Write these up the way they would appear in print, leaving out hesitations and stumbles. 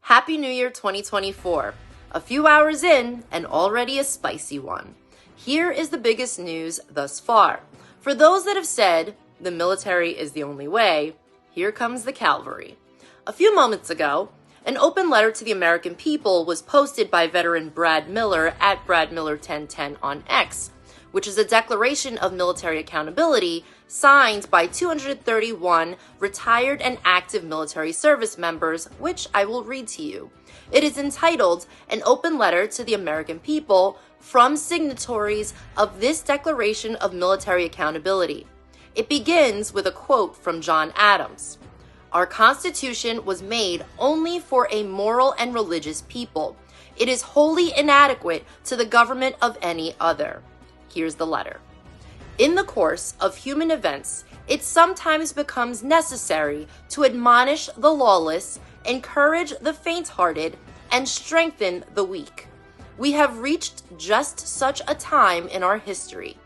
Happy New Year 2024. A few hours in and already a spicy one. Here is the biggest news thus far. For those that have said the military is the only way, here comes the cavalry. A few moments ago, an open letter to the American people was posted by veteran Brad Miller at BradMiller1010 on X, which is a declaration of military accountability signed by 231 retired and active military service members, which I will read to you. It is entitled An Open Letter to the American People from Signatories of this Declaration of Military Accountability. It begins with a quote from John Adams. Our Constitution was made only for a moral and religious people. It is wholly inadequate to the government of any other. Here's the letter. In the course of human events, it sometimes becomes necessary to admonish the lawless, encourage the faint-hearted, and strengthen the weak. We have reached just such a time in our history.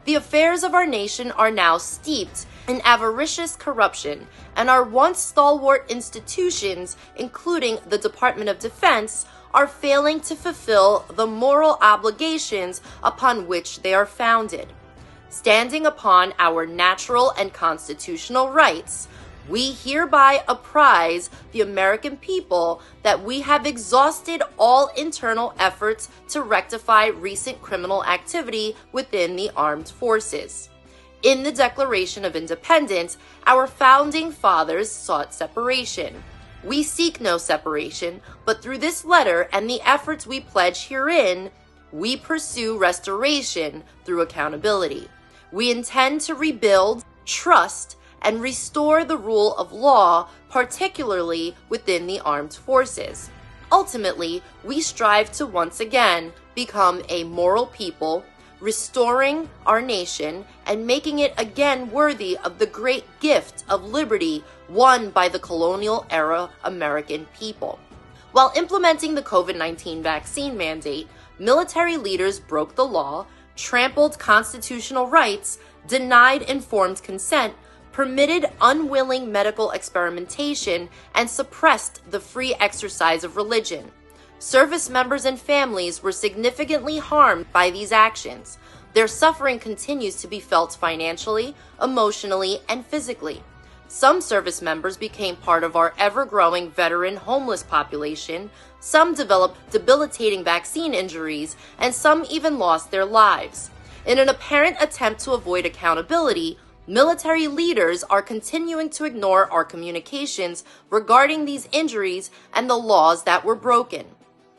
The affairs of our nation are now steeped in avaricious corruption, and our once stalwart institutions, including the Department of Defense, are failing to fulfill the moral obligations upon which they are founded. Standing upon our natural and constitutional rights, we hereby apprise the American people that we have exhausted all internal efforts to rectify recent criminal activity within the armed forces. In the Declaration of Independence, our founding fathers sought separation. We seek no separation, but through this letter and the efforts we pledge herein, we pursue restoration through accountability. We intend to rebuild, trust, and restore the rule of law, particularly within the armed forces. Ultimately, we strive to once again become a moral people, restoring our nation and making it again worthy of the great gift of liberty won by the colonial era American people. While implementing the COVID-19 vaccine mandate, military leaders broke the law, trampled constitutional rights, denied informed consent, permitted unwilling medical experimentation, and suppressed the free exercise of religion. Service members and families were significantly harmed by these actions. Their suffering continues to be felt financially, emotionally, and physically. Some service members became part of our ever-growing veteran homeless population, some developed debilitating vaccine injuries, and some even lost their lives. In an apparent attempt to avoid accountability, military leaders are continuing to ignore our communications regarding these injuries and the laws that were broken.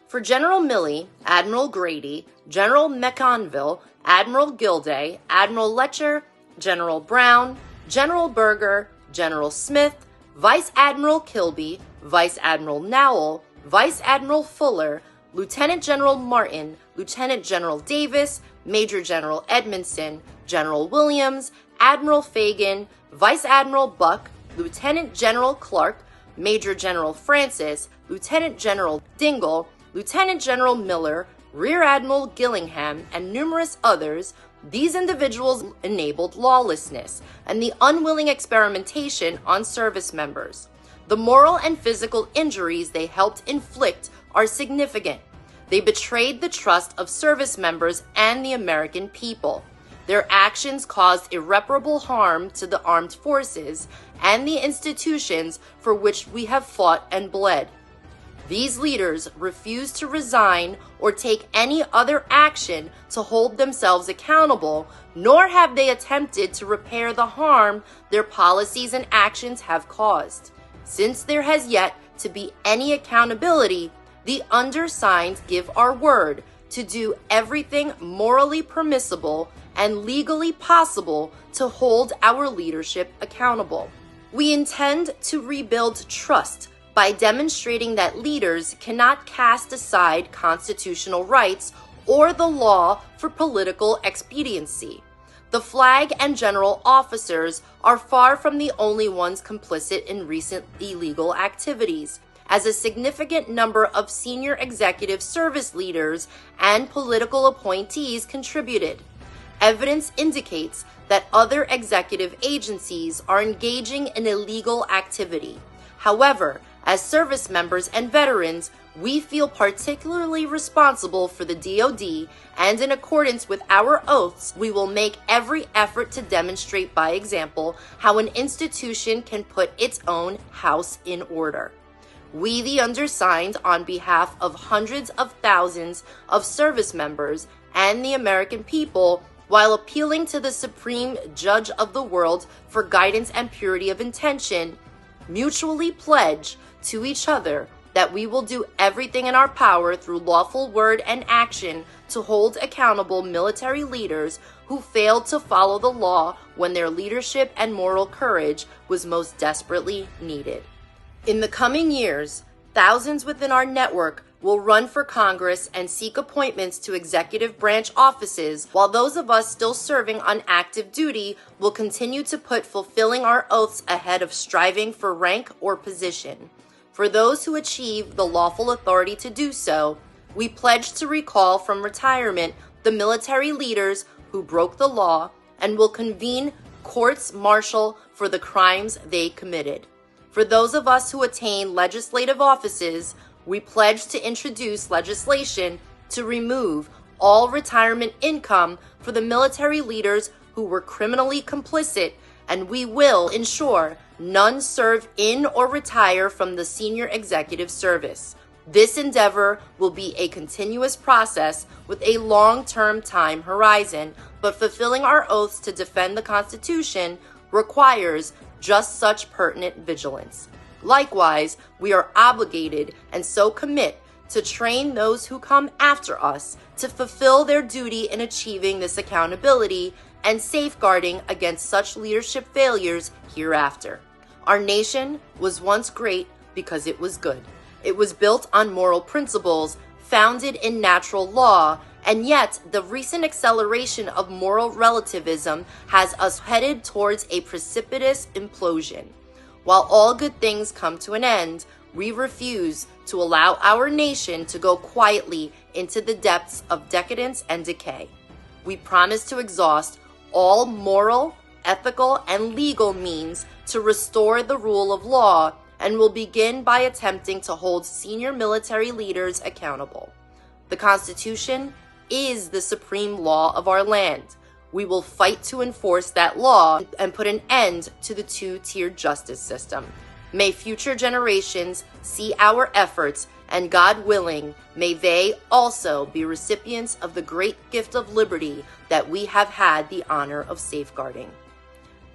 For General Milley, Admiral Grady, General McConville, Admiral Gilday, Admiral Letcher, General Brown, General Berger, General Smith, Vice Admiral Kilby, Vice Admiral Nowell, Vice Admiral Fuller, Lieutenant General Martin, Lieutenant General Davis, Major General Edmondson, General Williams, Admiral Fagan, Vice Admiral Buck, Lieutenant General Clark, Major General Francis, Lieutenant General Dingle, Lieutenant General Miller, Rear Admiral Gillingham, and numerous others. These individuals enabled lawlessness and the unwilling experimentation on service members. The moral and physical injuries they helped inflict are significant. They betrayed the trust of service members and the American people. Their actions caused irreparable harm to the armed forces and the institutions for which we have fought and bled. These leaders refuse to resign or take any other action to hold themselves accountable, nor have they attempted to repair the harm their policies and actions have caused. Since there has yet to be any accountability, the undersigned give our word to do everything morally permissible and legally possible to hold our leadership accountable. We intend to rebuild trust by demonstrating that leaders cannot cast aside constitutional rights or the law for political expediency. The flag and general officers are far from the only ones complicit in recent illegal activities, as a significant number of senior executive service leaders and political appointees contributed. Evidence indicates that other executive agencies are engaging in illegal activity. However, As service members and veterans, we feel particularly responsible for the DoD, and in accordance with our oaths, we will make every effort to demonstrate by example how an institution can put its own house in order. We, the undersigned, on behalf of hundreds of thousands of service members and the American people, while appealing to the supreme judge of the world for guidance and purity of intention, mutually pledge to each other that we will do everything in our power through lawful word and action to hold accountable military leaders who failed to follow the law when their leadership and moral courage was most desperately needed. In the coming years, thousands within our network will run for Congress and seek appointments to executive branch offices, while those of us still serving on active duty will continue to put fulfilling our oaths ahead of striving for rank or position. For those who achieve the lawful authority to do so, we pledge to recall from retirement the military leaders who broke the law and will convene courts martial for the crimes they committed. For those of us who attain legislative offices, we pledge to introduce legislation to remove all retirement income for the military leaders who were criminally complicit, and we will ensure none serve in or retire from the senior executive service. This endeavor will be a continuous process with a long-term time horizon, but fulfilling our oaths to defend the Constitution requires just such pertinent vigilance. Likewise, we are obligated and so commit to train those who come after us to fulfill their duty in achieving this accountability and safeguarding against such leadership failures hereafter. Our nation was once great because it was good. It was built on moral principles founded in natural law, and yet the recent acceleration of moral relativism has us headed towards a precipitous implosion. While all good things come to an end, we refuse to allow our nation to go quietly into the depths of decadence and decay. We promise to exhaust all moral, ethical, and legal means to restore the rule of law, and will begin by attempting to hold senior military leaders accountable. The Constitution is the supreme law of our land. We will fight to enforce that law and put an end to the two-tiered justice system. May future generations see our efforts, and God willing, may they also be recipients of the great gift of liberty that we have had the honor of safeguarding.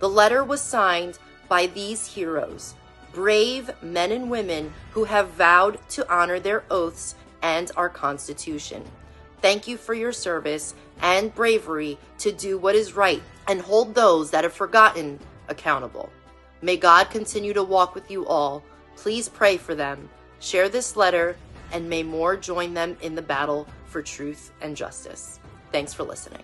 The letter was signed by these heroes, brave men and women who have vowed to honor their oaths and our Constitution. Thank you for your service and bravery to do what is right and hold those that have forgotten accountable. May God continue to walk with you all. Please pray for them, share this letter, and may more join them in the battle for truth and justice. Thanks for listening.